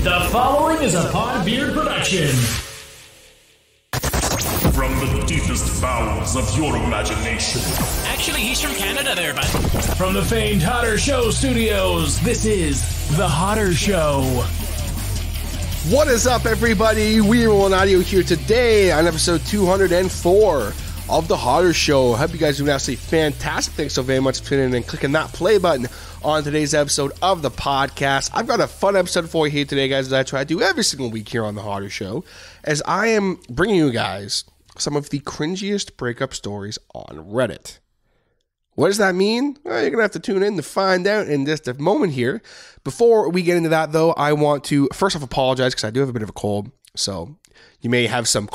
The following is a Podbeard production. From the deepest bowels of your imagination. Actually, he's from Canada there, bud. From the famed Hotter Show studios, this is The Hotter Show. What is up, everybody? We are on audio here today on episode 204 of The Hotter Show. I hope you guys are doing absolutely fantastic. Thanks so very much for tuning in and clicking that play button on today's episode of the podcast. I've got a fun episode for you here today, guys, that I try to do every single week here on The Hotter Show, as I am bringing you guys some of the cringiest breakup stories on Reddit. What does that mean? Well, you're going to have to tune in to find out in just a moment here. Before we get into that, though, I want to first off apologize because I do have a bit of a cold. So you may have some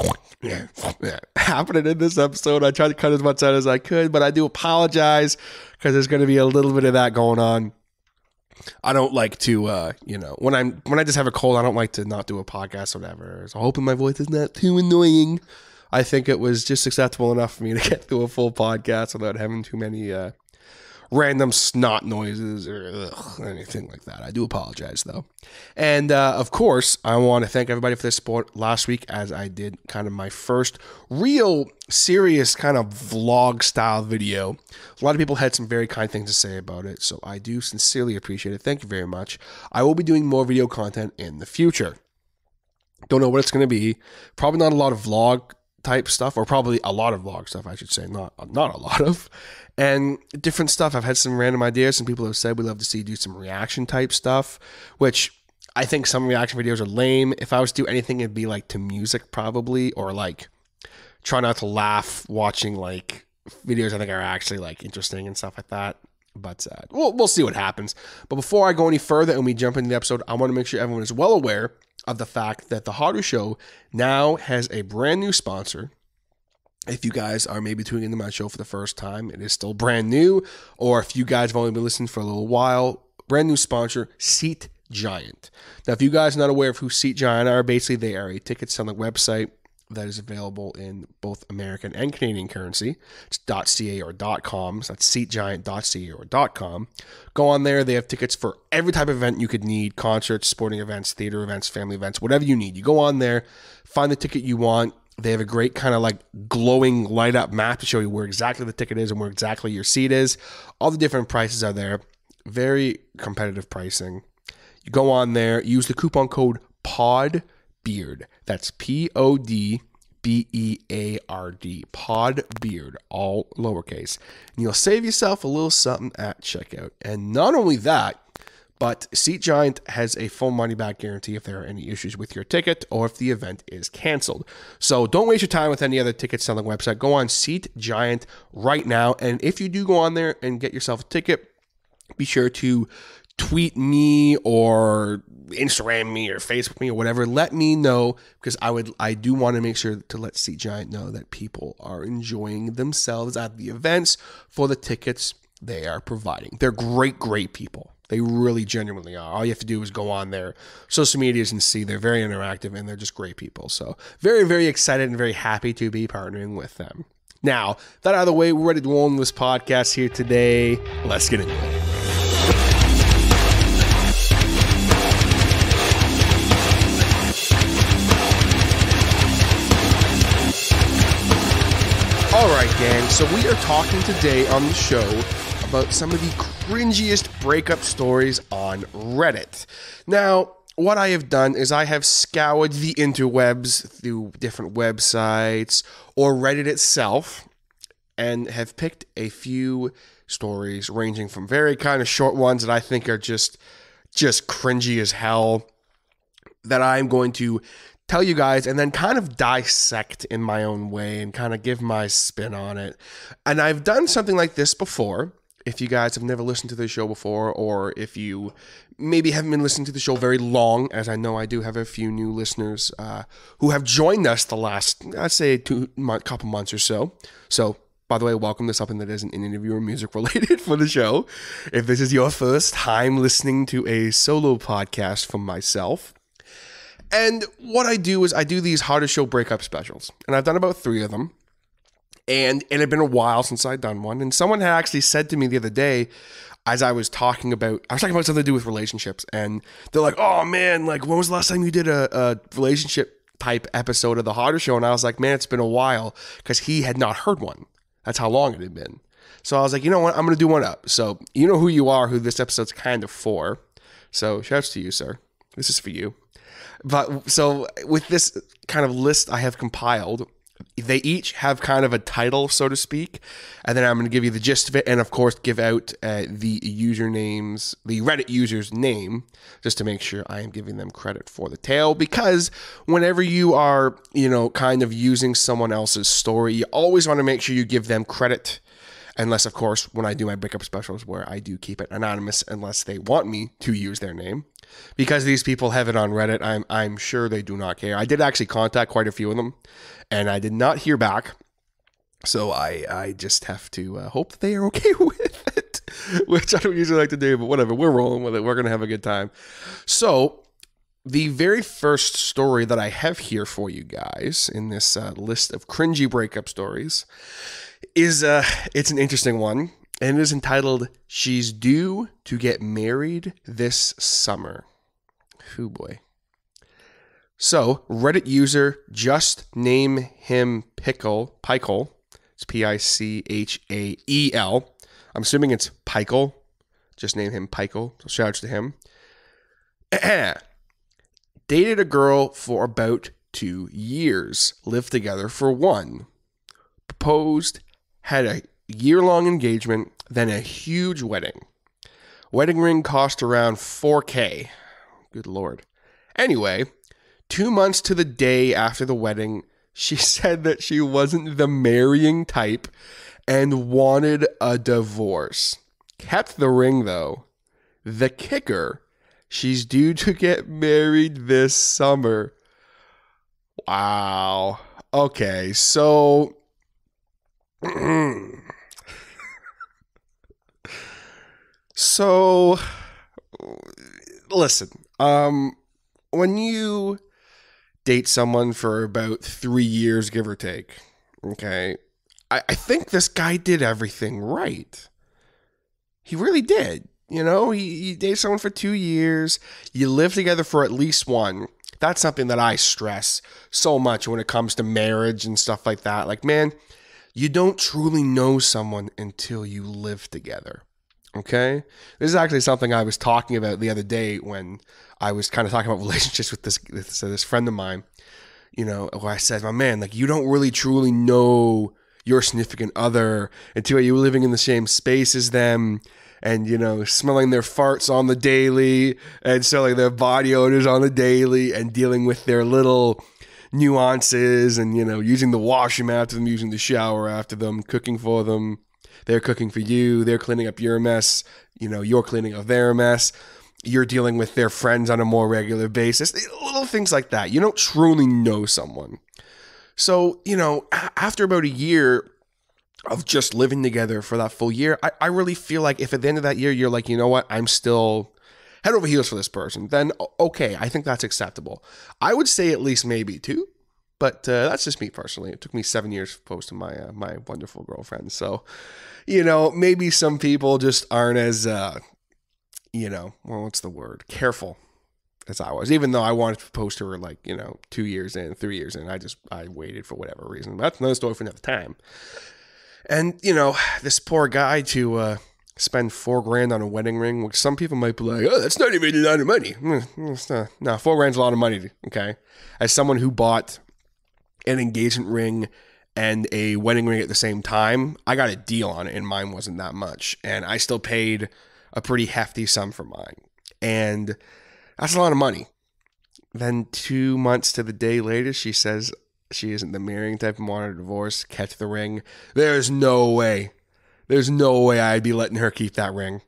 happening in this episode. I tried to cut as much out as I could, but I do apologize because there's going to be a little bit of that going on. I don't like to, when I just have a cold, I don't like to not do a podcast or whatever. So hoping my voice is not too annoying. I think it was just acceptable enough for me to get through a full podcast without having too many random snot noises or anything like that. I do apologize, though. And, of course, I want to thank everybody for their support last week, as I did kind of my first real serious kind of vlog-style video. A lot of people had some very kind things to say about it, so I do sincerely appreciate it. Thank you very much. I will be doing more video content in the future. Don't know what it's going to be. Probably not a lot of vlog type stuff, or probably a lot of vlog stuff, I should say, not a lot of, and different stuff. I've had some random ideas. Some people have said we'd love to see do some reaction type stuff, which I think some reaction videos are lame. If I was to do anything, it'd be like to music probably, or like try not to laugh watching like videos I think are actually like interesting and stuff like that. But we'll see what happens. But before I go any further and we jump into the episode, I want to make sure everyone is well aware of the fact that The Hotter Show now has a brand new sponsor. If you guys are maybe tuning into my show for the first time, it is still brand new. Or if you guys have only been listening for a little while, brand new sponsor, Seat Giant. Now, if you guys are not aware of who Seat Giant are, basically they are a ticket selling website that is available in both American and Canadian currency. It's .ca or .com. So that's seatgiant.ca or .com. Go on there. They have tickets for every type of event you could need: concerts, sporting events, theater events, family events, whatever you need. You go on there, find the ticket you want. They have a great kind of like glowing light up map to show you where exactly the ticket is and where exactly your seat is. All the different prices are there. Very competitive pricing. You go on there, use the coupon code PODBEARD. That's PODBEARD. PODBEARD, all lowercase. And you'll save yourself a little something at checkout. And not only that, but Seat Giant has a full money back guarantee if there are any issues with your ticket or if the event is canceled. So don't waste your time with any other ticket selling website. Go on Seat Giant right now. And if you do go on there and get yourself a ticket, be sure to tweet me or Instagram me or Facebook me or whatever. Let me know, because I do want to make sure to let Seat Giant know that people are enjoying themselves at the events for the tickets they are providing. They're great people. They really genuinely are. All you have to do is go on their social medias and see. They're very interactive and they're just great people. So very, very excited and very happy to be partnering with them. Now, that out of the way, we're ready to roll on this podcast here today. Let's get into it. All right, gang, so we are talking today on the show about some of the cringiest breakup stories on Reddit. Now, what I have done is I have scoured the interwebs through different websites or Reddit itself and have picked a few stories ranging from very kind of short ones that I think are just cringy as hell that I'm going to tell you guys and then kind of dissect in my own way and kind of give my spin on it. And I've done something like this before. If you guys have never listened to the show before, or if you maybe haven't been listening to the show very long, as I know I do have a few new listeners who have joined us the last, I'd say, couple months or so. So, by the way, welcome to something that isn't an interview or music related for the show. If this is your first time listening to a solo podcast from myself. And what I do is I do these Hotter Show breakup specials. And I've done about 3 of them. And it had been a while since I'd done one. And someone had actually said to me the other day, as I was talking about something to do with relationships, and they're like, "Oh man, like when was the last time you did a relationship type episode of the Hotter Show?" And I was like, "Man, it's been a while," because he had not heard one. That's how long it had been. So I was like, you know what? I'm going to do one up. So you know who you are, who this episode's kind of for. So shouts to you, sir. This is for you. But so with this kind of list I have compiled, they each have kind of a title, so to speak, and then I'm going to give you the gist of it, and of course give out the usernames, the Reddit user's name, just to make sure I am giving them credit for the tale, because whenever you are, kind of using someone else's story, you always want to make sure you give them credit, unless, of course, when I do my Breakup specials where I do keep it anonymous unless they want me to use their name. Because these people have it on Reddit, I'm sure they do not care. I did actually contact quite a few of them, and I did not hear back. So I just have to hope that they are okay with it, which I don't usually like to do, but whatever. We're rolling with it. We're going to have a good time. So the very first story that I have here for you guys in this list of cringy breakup stories is it's an interesting one. And it is entitled, "She's Due to Get Married This Summer." Oh boy. So, Reddit user, just name him Pickle. It's Pichael. I'm assuming it's Pikel. Just name him Pikel. So shout out to him. Dated a girl for about 2 years. Lived together for 1. Proposed. Had a year-long engagement, then a huge wedding. Wedding ring cost around $4,000. Good Lord. Anyway, 2 months to the day after the wedding, she said that she wasn't the marrying type and wanted a divorce. Kept the ring though. The kicker, she's due to get married this summer. Wow. Okay, so So, listen, when you date someone for about 3 years, give or take, okay, I think this guy did everything right. He really did. He dated someone for 2 years. You live together for at least 1. That's something that I stress so much when it comes to marriage and stuff like that. Like, man, you don't truly know someone until you live together. Okay? This is actually something I was talking about the other day when I was kind of talking about relationships with this friend of mine, where I said, my man, like, you don't really truly know your significant other until you're living in the same space as them and, smelling their farts on the daily and smelling their body odors on the daily and dealing with their little nuances and, using the washroom after them, using the shower after them, cooking for them. They're cooking for you. They're cleaning up your mess. You're cleaning up their mess. You're dealing with their friends on a more regular basis. Little things like that. You don't truly know someone. So, after about a year of just living together for that full year, I really feel like if at the end of that year, you're like, you know what, I'm still head over heels for this person, then okay, I think that's acceptable. I would say at least maybe 2. But that's just me personally. It took me 7 years to propose to my wonderful girlfriend. So, maybe some people just aren't as, what's the word? Careful as I was. Even though I wanted to propose to her 2 years in, 3 years in. I waited for whatever reason. But that's another story for another time. And, this poor guy to spend $4,000 on a wedding ring, which some people might be like, oh, that's not even a lot of money. It's not. No, $4,000's a lot of money, okay? As someone who bought an engagement ring and a wedding ring at the same time, I got a deal on it and mine wasn't that much. And I still paid a pretty hefty sum for mine. And that's a lot of money. Then 2 months to the day later, she says she isn't the marrying type and wanted a divorce, kept the ring. There's no way. There's no way I'd be letting her keep that ring.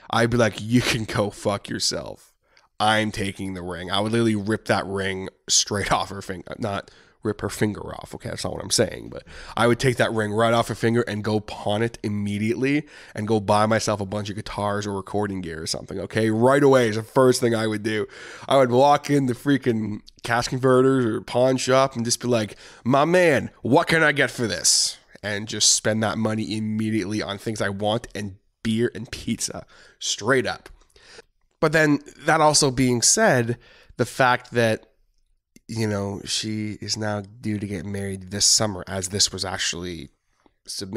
I'd be like, you can go fuck yourself. I'm taking the ring. I would literally rip that ring straight off her finger. Not rip her finger off. Okay, that's not what I'm saying. But I would take that ring right off her finger and go pawn it immediately and go buy myself a bunch of guitars or recording gear or something. Okay, right away is the first thing I would do. I would walk in the freaking cash converters or pawn shop and just be like, my man, what can I get for this? And just spend that money immediately on things I want and beer and pizza, straight up. But then that also being said, the fact that, she is now due to get married this summer, as this was actually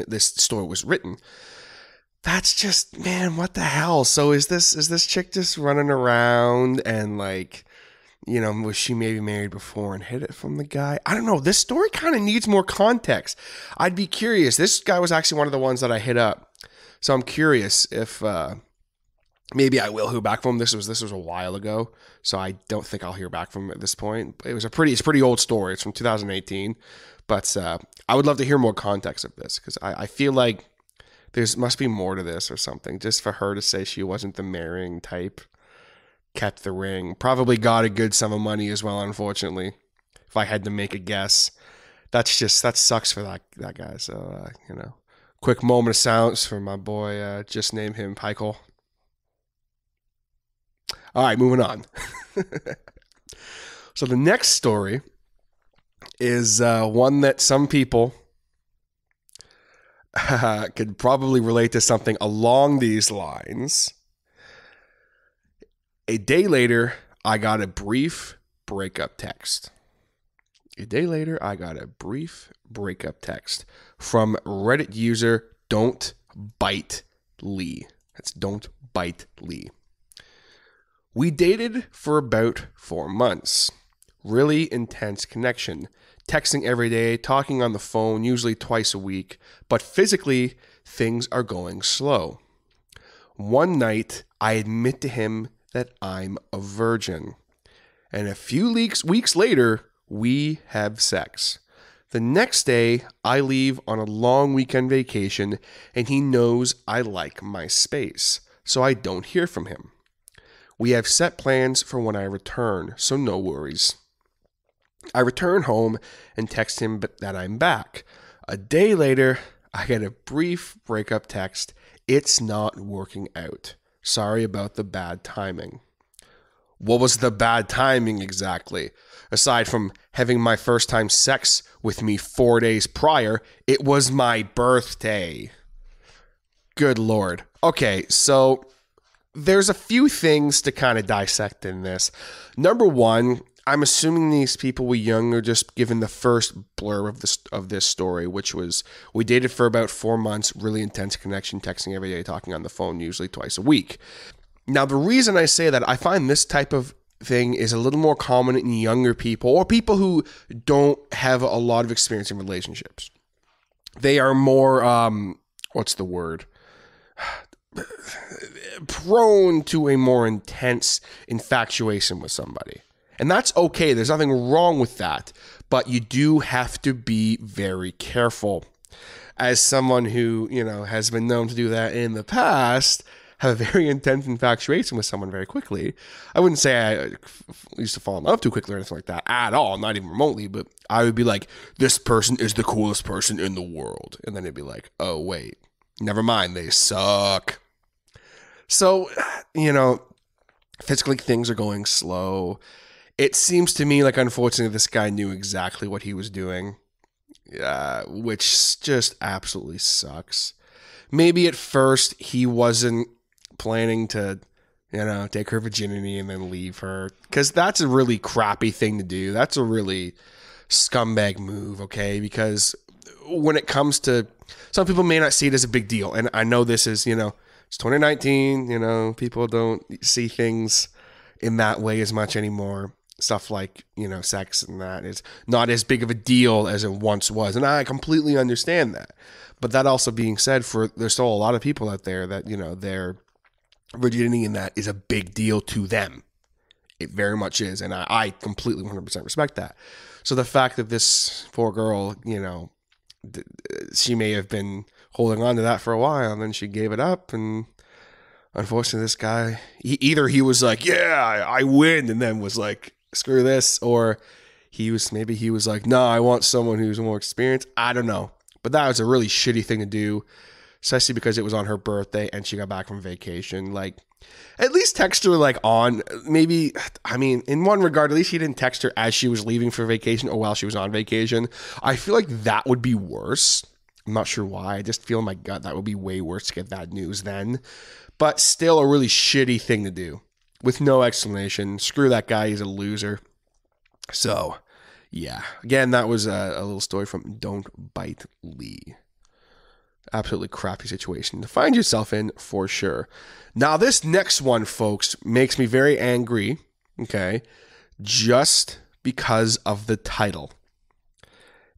this story was written. That's just, man, what the hell? So is this chick just running around and was she maybe married before and hid it from the guy? I don't know. This story kind of needs more context. I'd be curious. This guy was actually one of the ones that I hit up. So I'm curious if maybe I will hear back from him. This was a while ago, so I don't think I'll hear back from him at this point. It's a pretty old story. It's from 2018, but I would love to hear more context of this, because I feel like must be more to this or something. Just for her to say she wasn't the marrying type, kept the ring, probably got a good sum of money as well. Unfortunately, if I had to make a guess, that sucks for that guy. So quick moment of silence for my boy. Just name him Heichel. All right, moving on. So the next story is one that some people could probably relate to something along these lines. A day later, I got a brief breakup text. From Reddit user Don't Bite Lee. That's Don't Bite Lee. We dated for about 4 months. Really intense connection. Texting every day, talking on the phone, usually twice a week. But physically, things are going slow. One night, I admit to him that I'm a virgin. And a few weeks later, we have sex. The next day, I leave on a long weekend vacation, and he knows I like my space, so I don't hear from him. We have set plans for when I return, so no worries. I return home and text him that I'm back. A day later, I get a brief breakup text. It's not working out. Sorry about the bad timing. What was the bad timing exactly? Aside from having my first time sex with me 4 days prior, it was my birthday. Good Lord. Okay, so there's a few things to kind of dissect in this. Number one, I'm assuming these people were young or just given the first blurb of this story, which was, we dated for about 4 months, really intense connection, texting every day, talking on the phone, usually twice a week. Now, the reason I say that, I find this type of thing is a little more common in younger people, or people who don't have a lot of experience in relationships. They are more, what's the word? Prone to a more intense infatuation with somebody. And that's okay. There's nothing wrong with that. But you do have to be very careful. As someone who, has been known to do that in the past, have a very intense infatuation with someone very quickly. I wouldn't say I used to fall in love too quickly or anything like that at all, not even remotely, but I would be like, this person is the coolest person in the world. And then it'd be like, oh, wait, never mind, they suck. So, physically things are going slow. It seems to me like, unfortunately, this guy knew exactly what he was doing, which just absolutely sucks. Maybe at first he wasn't planning to, take her virginity and then leave her, because that's a really crappy thing to do. That's a really scumbag move, okay? Because when it comes to, some people may not see it as a big deal, and I know this is, it's 2019, people don't see things in that way as much anymore. Stuff like, sex and that is not as big of a deal as it once was. And I completely understand that. But that also being said, there's still a lot of people out there that, their virginity in that is a big deal to them. It very much is. And I completely 100% respect that. So the fact that this poor girl, she may have been holding on to that for a while and then she gave it up, and unfortunately this guy, he was like, yeah, I win, and then was like, screw this, or he was like, no, I want someone who's more experienced. I don't know, but that was a really shitty thing to do, especially because it was on her birthday and she got back from vacation. Like, at least text her in one regard, at least he didn't text her as she was leaving for vacation or while she was on vacation. I feel like that would be worse. I'm not sure why. I just feel in my gut that would be way worse to get that news then. But still a really shitty thing to do with no explanation. Screw that guy. He's a loser. So, yeah. Again, that was a little story from Don't Bite Lee. Absolutely crappy situation to find yourself in for sure. Now, this next one, folks, makes me very angry, okay, just because of the title.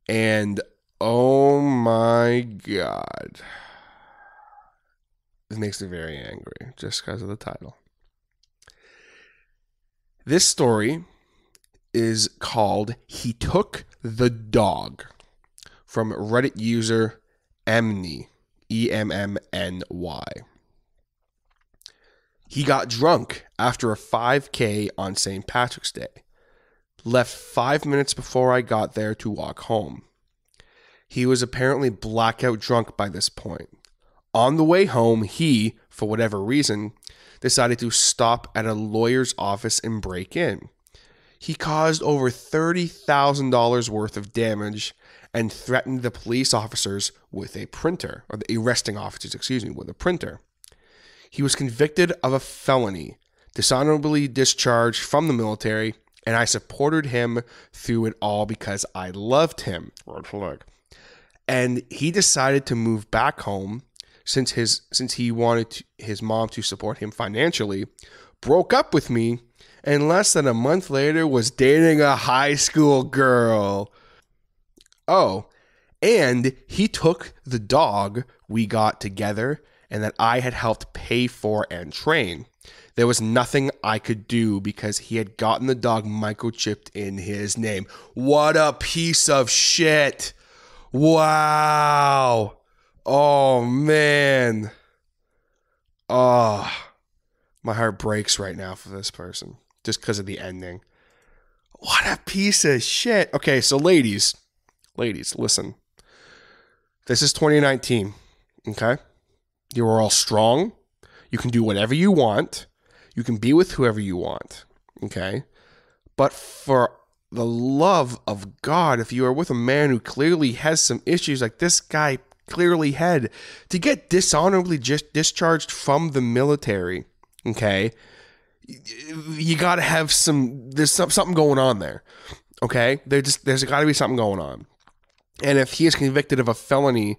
And, oh my God. It makes me very angry just because of the title. This story is called He Took the Dog, from Reddit user Emny, E-M-M-N-Y. He got drunk after a 5K on St. Patrick's Day. Left 5 minutes before I got there to walk home. He was apparently blackout drunk by this point. On the way home, he, for whatever reason, decided to stop at a lawyer's office and break in. He caused over $30,000 worth of damage and threatened the police officers with a printer, or the arresting officers, with a printer. He was convicted of a felony, dishonorably discharged from the military, and I supported him through it all because I loved him. Red flag. And he decided to move back home since he wanted his mom to support him financially, broke up with me, and less than a month later was dating a high school girl. Oh, and he took the dog we got together and that I had helped pay for and train. There was nothing I could do because he had gotten the dog microchipped in his name. What a piece of shit. Wow. Oh, man. Oh, my heart breaks right now for this person just because of the ending. What a piece of shit. Okay, so ladies, listen. This is 2019, okay? You are all strong. You can do whatever you want. You can be with whoever you want, okay? But for the love of God, if you are with a man who clearly has some issues like this guy clearly had, to get dishonorably just discharged from the military, okay, you got to have there's something going on there, okay? There's got to be something going on. And if he is convicted of a felony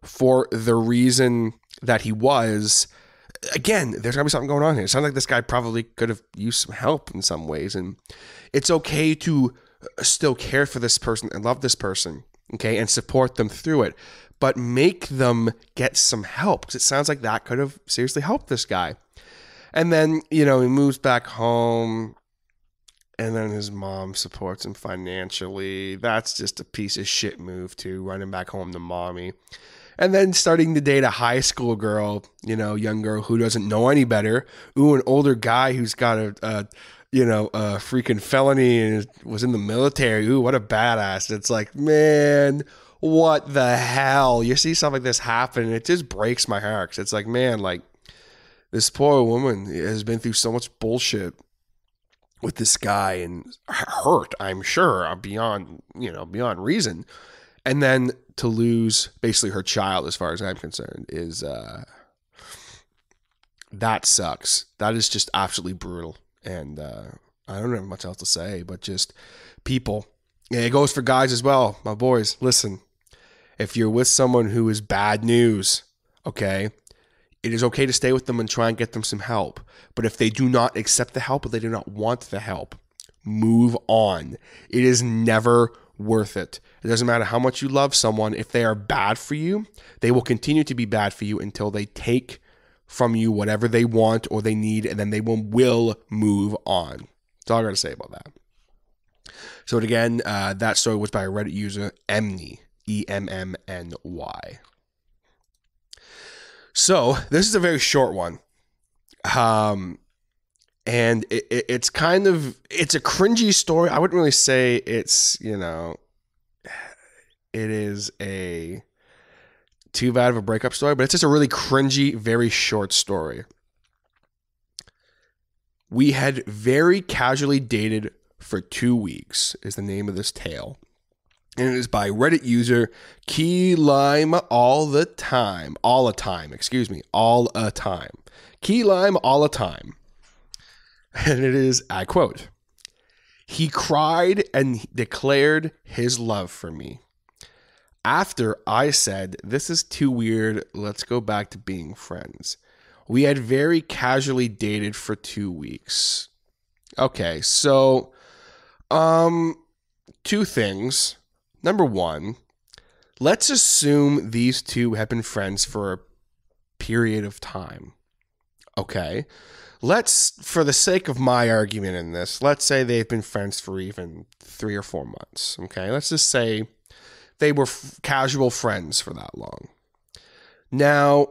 for the reason that he was, again, there's got to be something going on here. It sounds like this guy probably could have used some help in some ways. And it's okay to still care for this person and love this person, okay, and support them through it. But make them get some help, because it sounds like that could have seriously helped this guy. And then, he moves back home, and then his mom supports him financially. That's just a piece of shit move too, running back home to mommy. And then starting to date a high school girl, young girl who doesn't know any better. Ooh, an older guy who's got a freaking felony and was in the military. Ooh, what a badass. It's like, man, what the hell? You see something like this happen, and it just breaks my heart. 'Cause it's like, man, like, this poor woman has been through so much bullshit with this guy and hurt, I'm sure, beyond reason. And then to lose basically her child, as far as I'm concerned, is that sucks. That is just absolutely brutal. And I don't have much else to say, but just people. And it goes for guys as well. My boys, listen, if you're with someone who is bad news, okay, it is okay to stay with them and try and get them some help. But if they do not accept the help or they do not want the help, move on. It is never worth it. It doesn't matter how much you love someone. If they are bad for you, they will continue to be bad for you until they take from you whatever they want or they need, and then they will move on. That's all I got to say about that. So again, that story was by a Reddit user, Emny, E-M-M-N-Y. So this is a very short one. And it's it's a cringy story. I wouldn't really say it's, it is a too bad of a breakup story, but it's just a really cringy, very short story. We had very casually dated for 2 weeks is the name of this tale. And it is by Reddit user Key Lime all the time. All a time. Key Lime all the time. And it is, I quote, "He cried and declared his love for me. After I said, 'This is too weird, let's go back to being friends.' We had very casually dated for 2 weeks." Okay, so, two things. Number one, let's assume these two have been friends for a period of time. Okay, for the sake of my argument in this, let's say they've been friends for even 3 or 4 months. Okay, let's just say they were casual friends for that long. Now,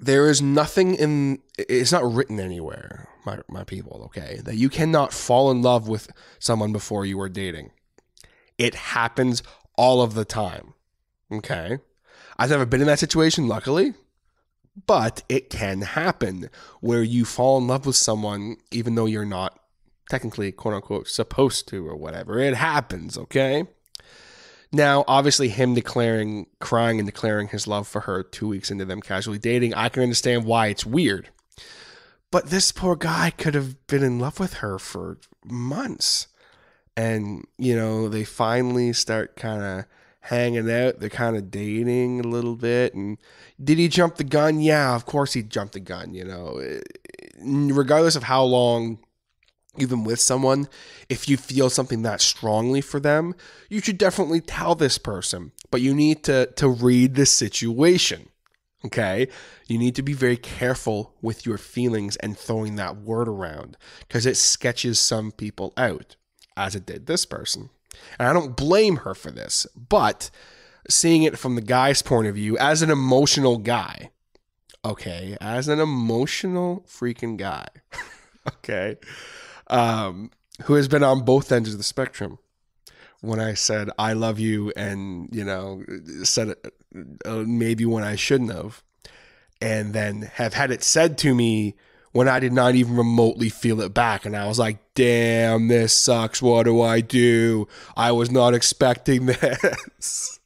there is nothing it's not written anywhere, my people, okay, that you cannot fall in love with someone before you are dating. It happens all of the time, okay? I've never been in that situation, luckily, but it can happen where you fall in love with someone even though you're not technically, quote unquote, supposed to or whatever. It happens, okay? Now, obviously, him crying and declaring his love for her 2 weeks into them casually dating, I can understand why it's weird. But this poor guy could have been in love with her for months. And, they finally start kind of hanging out. They're kind of dating a little bit. And did he jump the gun? Yeah, of course he jumped the gun, Regardless of how long you've been with someone, if you feel something that strongly for them, you should definitely tell this person. But you need to read the situation, okay? You need to be very careful with your feelings and throwing that word around because it sketches some people out, as it did this person. And I don't blame her for this, but seeing it from the guy's point of view, as an emotional guy, okay, as an emotional freaking guy, okay, who has been on both ends of the spectrum. When I said, I love you, and, said it maybe when I shouldn't have, and then have had it said to me when I did not even remotely feel it back. And I was like, damn, this sucks. What do I do? I was not expecting this.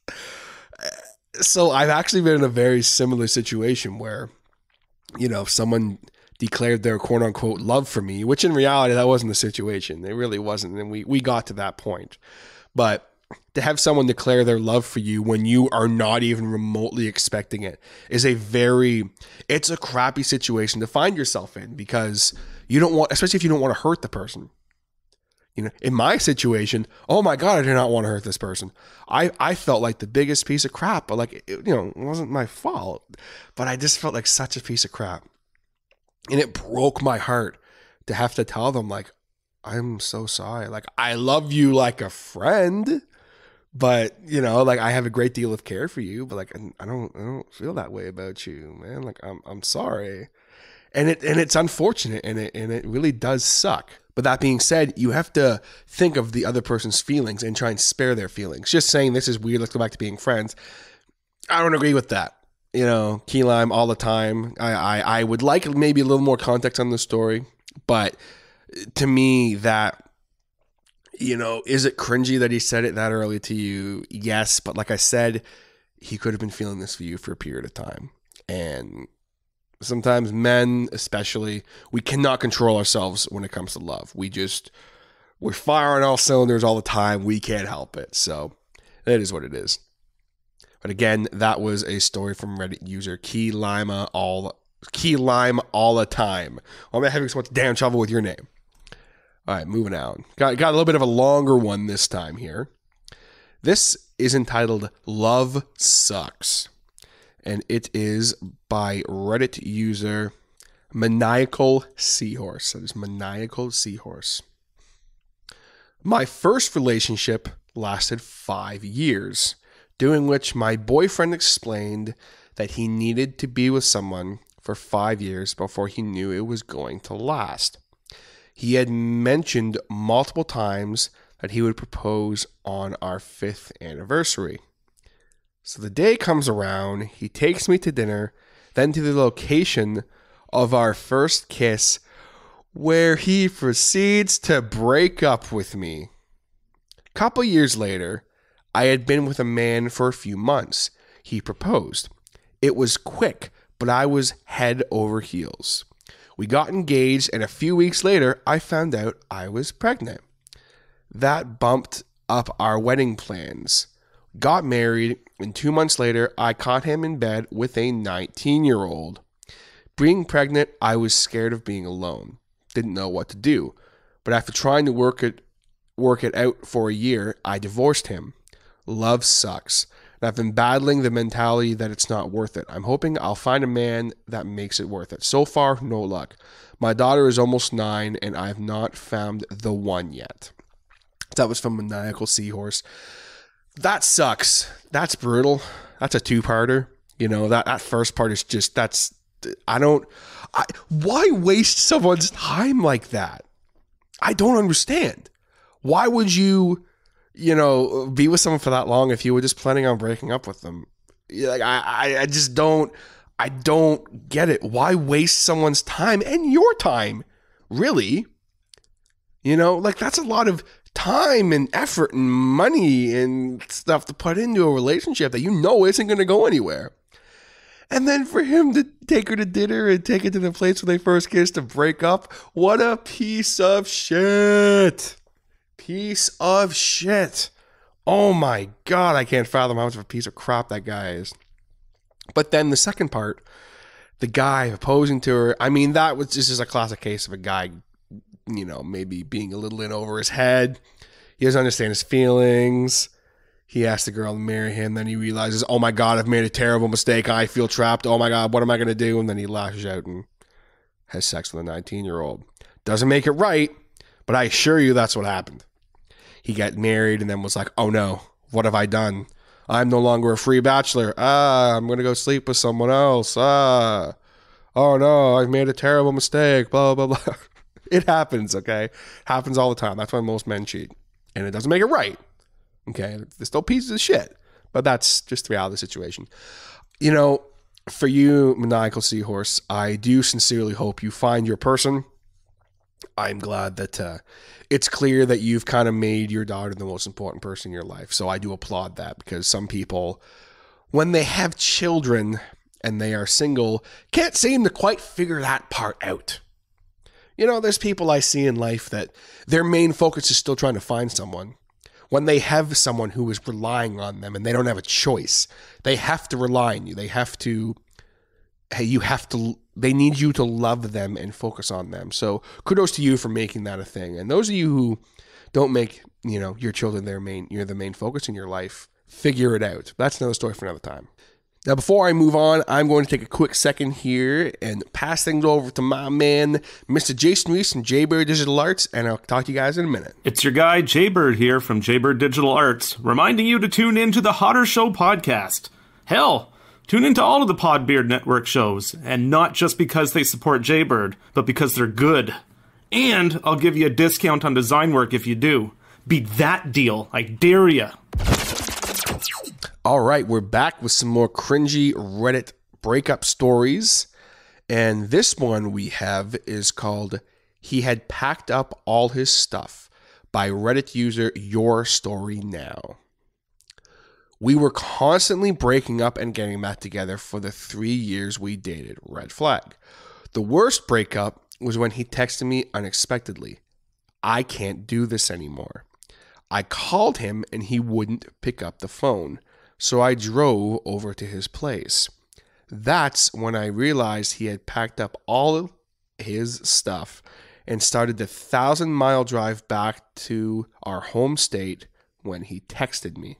So I've actually been in a very similar situation where, someone declared their quote unquote love for me, which in reality, that wasn't the situation. It really wasn't. And we got to that point. But to have someone declare their love for you when you are not even remotely expecting it is it's a crappy situation to find yourself in, because you don't want, especially if you don't want to hurt the person. In my situation, oh my God, I did not want to hurt this person. I felt like the biggest piece of crap, but it wasn't my fault, but I just felt like such a piece of crap. And it broke my heart to have to tell them, I'm so sorry. I love you like a friend, but I have a great deal of care for you, but I don't feel that way about you, man. I'm sorry. And it's unfortunate, and it really does suck. But that being said, you have to think of the other person's feelings and try and spare their feelings. Just saying this is weird, let's go back to being friends, I don't agree with that. Key lime all the time. I would like maybe a little more context on the story, but to me that, is it cringy that he said it that early to you? Yes, but like I said, he could have been feeling this for you for a period of time. And sometimes men, especially, we cannot control ourselves when it comes to love. We're firing all cylinders all the time. We can't help it. So that is what it is. But again, that was a story from Reddit user Key Lime all the time. Why am I having so much damn trouble with your name? All right, moving on. Got a little bit of a longer one this time here. This is entitled Love Sucks. And it is by Reddit user Maniacal Seahorse. That is Maniacal Seahorse. My first relationship lasted 5 years, during which my boyfriend explained that he needed to be with someone for 5 years before he knew it was going to last. He had mentioned multiple times that he would propose on our 5th anniversary. So the day comes around, he takes me to dinner, then to the location of our first kiss, where he proceeds to break up with me. A couple years later, I had been with a man for a few months. He proposed. It was quick, but I was head over heels. We got engaged, and a few weeks later, I found out I was pregnant. That bumped up our wedding plans. Got married, and 2 months later, I caught him in bed with a 19-year-old. Being pregnant, I was scared of being alone. Didn't know what to do. But after trying to work it out for a year, I divorced him. Love sucks. And I've been battling the mentality that it's not worth it. I'm hoping I'll find a man that makes it worth it. So far, no luck. My daughter is almost 9, and I've not found the one yet. That was from Maniacal Seahorse. That sucks. That's brutal. That's a two-parter. You know, that first part is just, why waste someone's time like that? I don't understand. Why would you be with someone for that long if you were just planning on breaking up with them? Like, I just don't get it. Why waste someone's time and your time? Really? Like, that's a lot of time and effort and money and stuff to put into a relationship that isn't going to go anywhere. And then for him to take her to dinner and take her to the place where they first kissed to break up, what a piece of shit. Piece of shit. Oh my God, I can't fathom how much of a piece of crap that guy is. But then the second part, the guy proposing to her, I mean, that was just a classic case of a guy, maybe being a little in over his head. He doesn't understand his feelings. He asks the girl to marry him. Then he realizes, oh my God, I've made a terrible mistake. I feel trapped. Oh my God, what am I going to do? And then he lashes out and has sex with a 19-year-old. Doesn't make it right, but I assure you that's what happened. He got married and then was like, oh no, what have I done? I'm no longer a free bachelor. I'm going to go sleep with someone else. Oh no, I've made a terrible mistake. Blah, blah, blah. It happens, okay? Happens all the time. That's why most men cheat. And it doesn't make it right. Okay? They're still pieces of shit. But that's just the reality of the situation. For you, Maniacal Seahorse, I do sincerely hope you find your person. I'm glad that it's clear that you've kind of made your daughter the most important person in your life. So I do applaud that, because some people, when they have children and they are single, can't seem to quite figure that part out. There's people I see in life that their main focus is still trying to find someone. When they have someone who is relying on them and they don't have a choice, they have to rely on you. They have to, they need you to love them and focus on them. So kudos to you for making that a thing. And those of you who don't make, your children you're the main focus in your life, figure it out. That's another story for another time. Now, before I move on, I'm going to take a quick second here and pass things over to my man, Mr. Jason Reese from Jaybird Digital Arts, and I'll talk to you guys in a minute. It's your guy, Jaybird here from Jaybird Digital Arts, reminding you to tune in to the Hotter Show podcast. Hell, tune into all of the Podbeard Network shows, and not just because they support Jaybird, but because they're good. And I'll give you a discount on design work if you do. Beat that deal, I dare ya. All right, we're back with some more cringy Reddit breakup stories. And this one we have is called He Had Packed Up All His Stuff by Reddit user Your Story Now. We were constantly breaking up and getting back together for the 3 years we dated. Red flag. The worst breakup was when he texted me unexpectedly. I can't do this anymore. I called him and he wouldn't pick up the phone. So I drove over to his place. That's when I realized he had packed up all his stuff and started the 1,000-mile drive back to our home state when he texted me.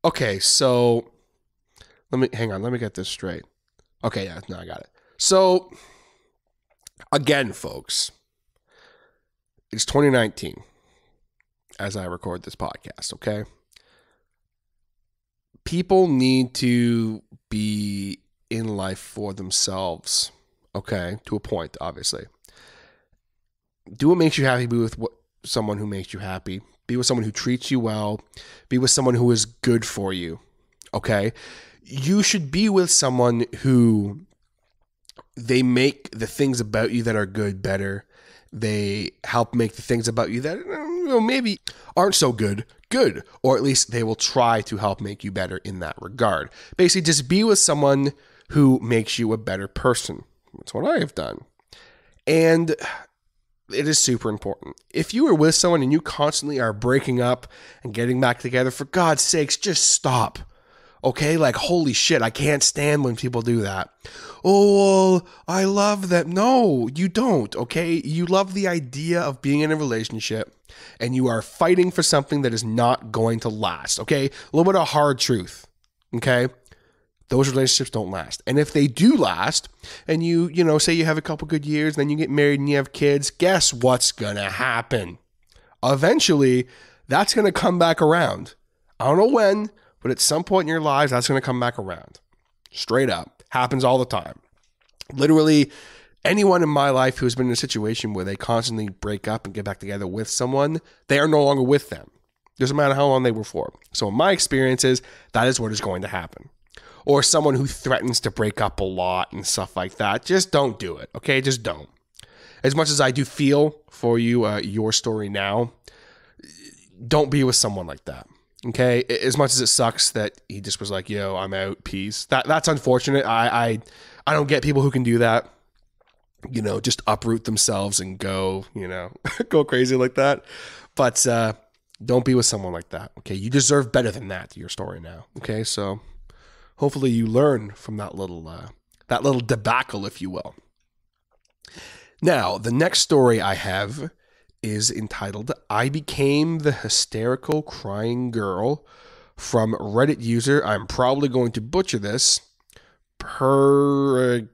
Okay, so let me get this straight. Okay, yeah, no, I got it. So again, folks, it's 2019 as I record this podcast, okay? People need to be in life for themselves, okay? To a point, obviously. Do what makes you happy. Be with someone who makes you happy. Be with someone who treats you well. Be with someone who is good for you, okay? You should be with someone who they make the things about you that are good better. They help make the things about you that maybe aren't so good, or at least they will try to help make you better in that regard. Basically, just be with someone who makes you a better person. That's what I have done. And it is super important. If you are with someone and you constantly are breaking up and getting back together, for God's sakes, just stop. Okay? Like, holy shit, I can't stand when people do that. Oh, well, I love that. No, you don't, okay? You love the idea of being in a relationship and you are fighting for something that is not going to last, okay? A little bit of hard truth, okay? Those relationships don't last. And if they do last, and you say you have a couple good years, then you get married and you have kids, guess what's going to happen? Eventually, that's going to come back around. I don't know when, but at some point in your lives, that's going to come back around. Straight up. Happens all the time. Literally, anyone in my life who's been in a situation where they constantly break up and get back together with someone, they are no longer with them. Doesn't matter how long they were for. So in my experiences, that is what is going to happen. Or someone who threatens to break up a lot and stuff like that. Just don't do it, okay? Just don't. As much as I do feel for you, your story now, don't be with someone like that, okay? As much as it sucks that he just was like, yo, I'm out, peace. That's unfortunate. I don't get people who can do that, just uproot themselves and go, go crazy like that. But don't be with someone like that, okay? You deserve better than that, your story now, okay? So hopefully you learn from that little debacle, if you will. Now, the next story I have is entitled, I Became the Hysterical Crying Girl, from Reddit user, I'm probably going to butcher this, Peregrine.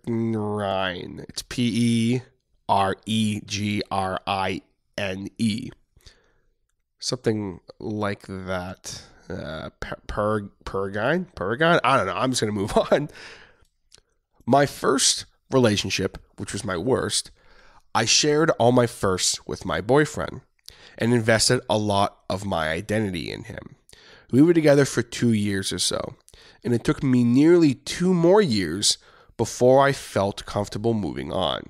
It's Peregrine. Something like that. Peregrine? I don't know. I'm just going to move on. My first relationship, which was my worst, I shared all my firsts with my boyfriend and invested a lot of my identity in him. We were together for 2 years or so, and it took me nearly 2 more years before I felt comfortable moving on.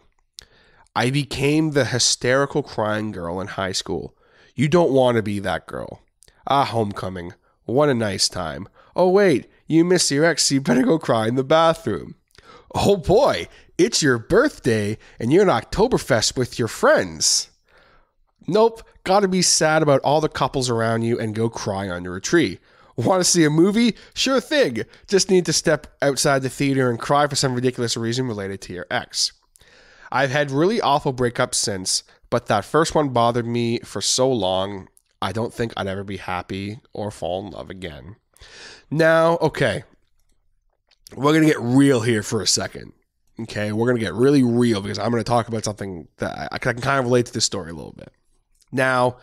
I became the hysterical crying girl in high school. You don't want to be that girl. Homecoming. What a nice time. Oh, wait, you miss your ex, so you better go cry in the bathroom. Oh boy, it's your birthday and you're in Oktoberfest with your friends. Nope, gotta be sad about all the couples around you and go cry under a tree. Want to see a movie? Sure thing. Just need to step outside the theater and cry for some ridiculous reason related to your ex. I've had really awful breakups since, but that first one bothered me for so long, I don't think I'd ever be happy or fall in love again. Now, okay, we're going to get real here for a second. Okay, we're going to get really real because I'm going to talk about something that I can kind of relate to this story a little bit. Now,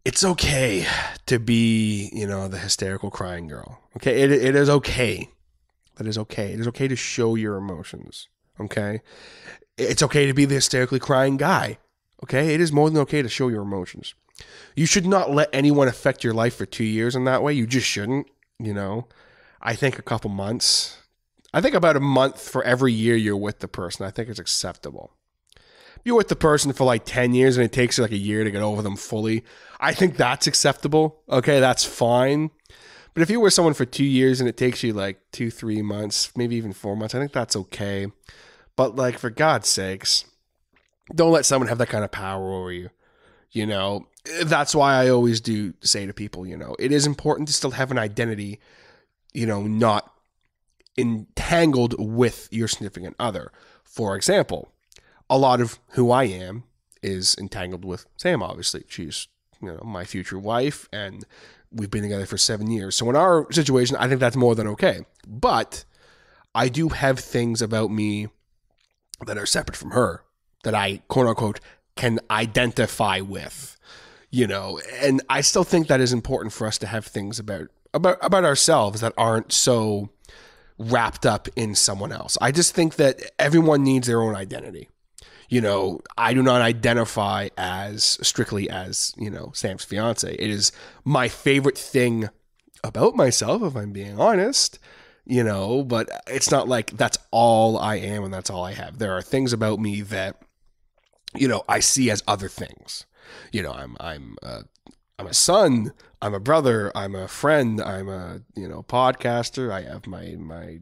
it's okay to be, the hysterical crying girl. Okay, it is okay. That is okay. It is okay to show your emotions. Okay, it's okay to be the hysterically crying guy. Okay, it is more than okay to show your emotions. You should not let anyone affect your life for 2 years in that way. You just shouldn't, I think a couple months. I think about a month for every year you're with the person. I think it's acceptable. If you're with the person for like 10 years and it takes you like a year to get over them fully, I think that's acceptable. Okay, that's fine. But if you're with someone for 2 years and it takes you like 2-3 months, maybe even 4 months, I think that's okay. But like, for God's sakes, don't let someone have that kind of power over you. That's why I always do say to people, it is important to still have an identity, not entangled with your significant other. For example, a lot of who I am is entangled with Sam, obviously. She's, my future wife, and we've been together for 7 years. So in our situation, I think that's more than okay. But I do have things about me that are separate from her that I, quote unquote, can identify with, and I still think that is important for us to have things about ourselves that aren't so wrapped up in someone else. I just think that everyone needs their own identity. I do not identify as strictly as, Sam's fiance. It is my favorite thing about myself, if I'm being honest, but it's not like that's all I am and that's all I have. There are things about me that I see as other things. I'm a son, I'm a brother, I'm a friend, I'm a, podcaster. I have my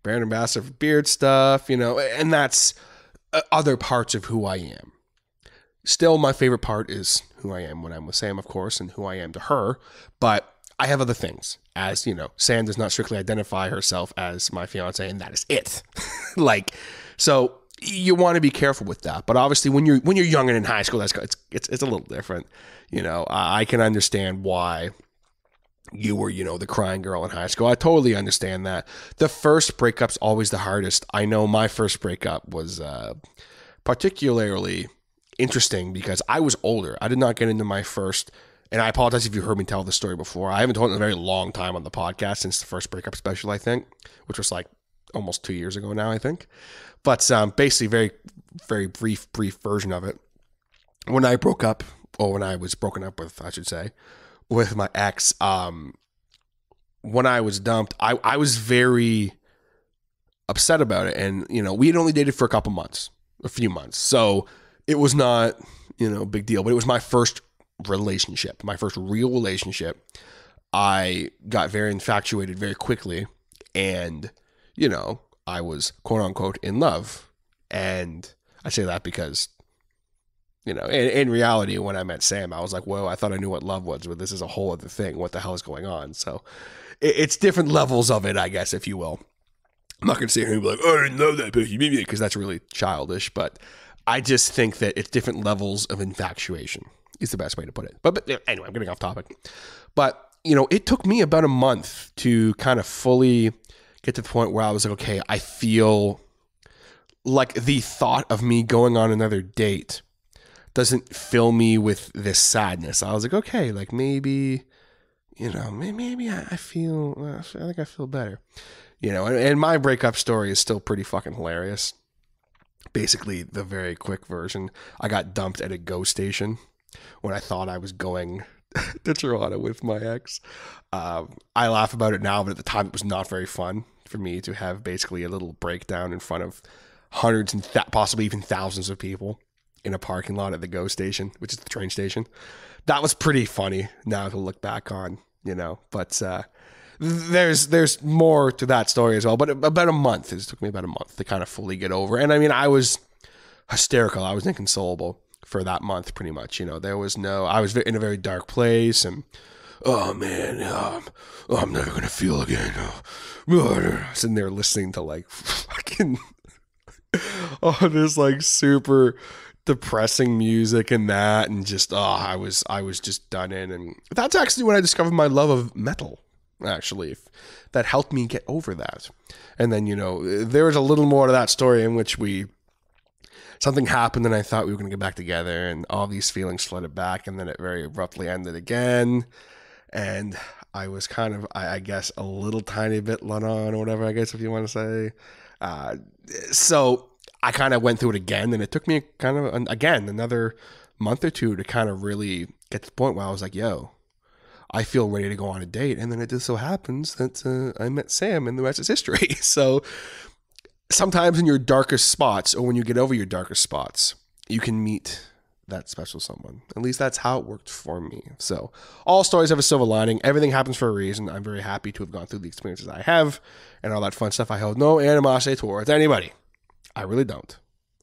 brand ambassador for beard stuff, and that's other parts of who I am. Still, my favorite part is who I am when I'm with Sam, of course, and who I am to her. But I have other things. As Sam does not strictly identify herself as my fiance, and that is it. So you want to be careful with that. But obviously, when you're young and in high school, it's a little different. I can understand why you were, the crying girl in high school. I totally understand that. The first breakup's always the hardest. I know my first breakup was particularly interesting because I was older. I did not get into my first, and I apologize if you heard me tell this story before. I haven't told it in a very long time on the podcast since the first breakup special, I think, which was like almost 2 years ago now, I think. But basically, very, very brief version of it. When I broke up, or when I was broken up with, I should say, with my ex, when I was dumped, I was very upset about it. And, we had only dated for a few months. So it was not, big deal, but it was my first relationship, my first real relationship. I got very infatuated very quickly, and, I was quote unquote in love. And I say that because, in reality, when I met Sam, I was like, whoa, I thought I knew what love was, but this is a whole other thing. What the hell is going on? So it's different levels of it, I guess, if you will. I'm not going to sit here and be like, oh, I didn't know that, because that's really childish. But I just think that it's different levels of infatuation is the best way to put it. But anyway, I'm getting off topic. But, it took me about a month to kind of fully get to the point where I was like, okay, I feel like the thought of me going on another date doesn't fill me with this sadness. I was like, okay, like maybe I feel, I think I feel better, and my breakup story is still pretty fucking hilarious. Basically, the very quick version, I got dumped at a GO station when I thought I was going to Toronto with my ex. I laugh about it now, but at the time it was not very fun for me to have basically a little breakdown in front of hundreds and possibly even thousands of people in a parking lot at the GO station, which is the train station. That was pretty funny now to look back on, but there's more to that story as well. But about a month, it took me about a month to kind of fully get over. And I mean, I was hysterical. I was inconsolable for that month, pretty much. There was I was in a very dark place, and oh man, I'm never gonna feel again. Sitting there listening to like fucking this like super depressing music and that, and just I was just done in. And that's actually when I discovered my love of metal. Actually, that helped me get over that. And then there was a little more to that story in which something happened and I thought we were going to get back together, and all these feelings flooded back, and then it very abruptly ended again. And I was kind of, I guess, a little tiny bit let on, or whatever, I guess, if you want to say. So I kind of went through it again, and it took me kind of, again, another month or two to kind of really get to the point where I was like, yo, I feel ready to go on a date. And then it just so happens that I met Sam, and the rest is history. So sometimes in your darkest spots, or when you get over your darkest spots, you can meet that special someone. At least that's how it worked for me. So all stories have a silver lining. Everything happens for a reason. I'm very happy to have gone through the experiences I have and all that fun stuff. I hold no animosity towards anybody. I really don't.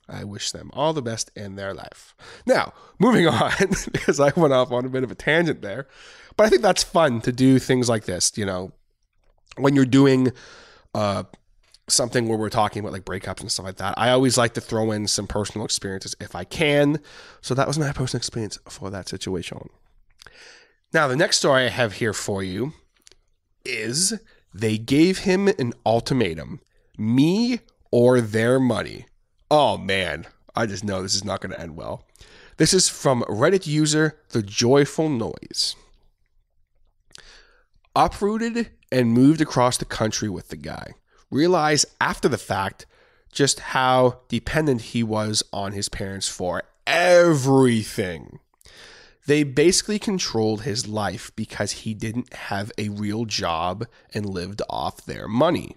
I wish them all the best in their life. Now, moving on, because I went off on a bit of a tangent there, but I think that's fun to do things like this, when you're doing something where we're talking about like breakups and stuff like that. I always like to throw in some personal experiences if I can. So that was my personal experience for that situation. Now, the next story I have here for you is they gave him an ultimatum: me or their money. Oh man, I just know this is not going to end well. This is from Reddit user The Joyful Noise. Uprooted and moved across the country with the guy. Realized after the fact just how dependent he was on his parents for everything. They basically controlled his life because he didn't have a real job and lived off their money.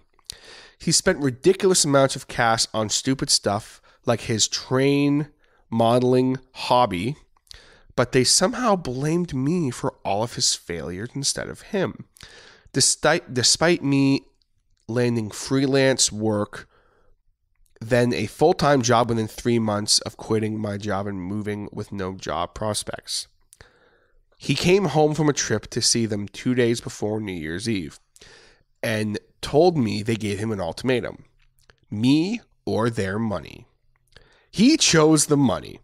He spent ridiculous amounts of cash on stupid stuff like his train modeling hobby, but they somehow blamed me for all of his failures instead of him. Despite me landing freelance work, then a full-time job within 3 months of quitting my job and moving with no job prospects. He came home from a trip to see them 2 days before New Year's Eve and told me they gave him an ultimatum: me or their money. He chose the money.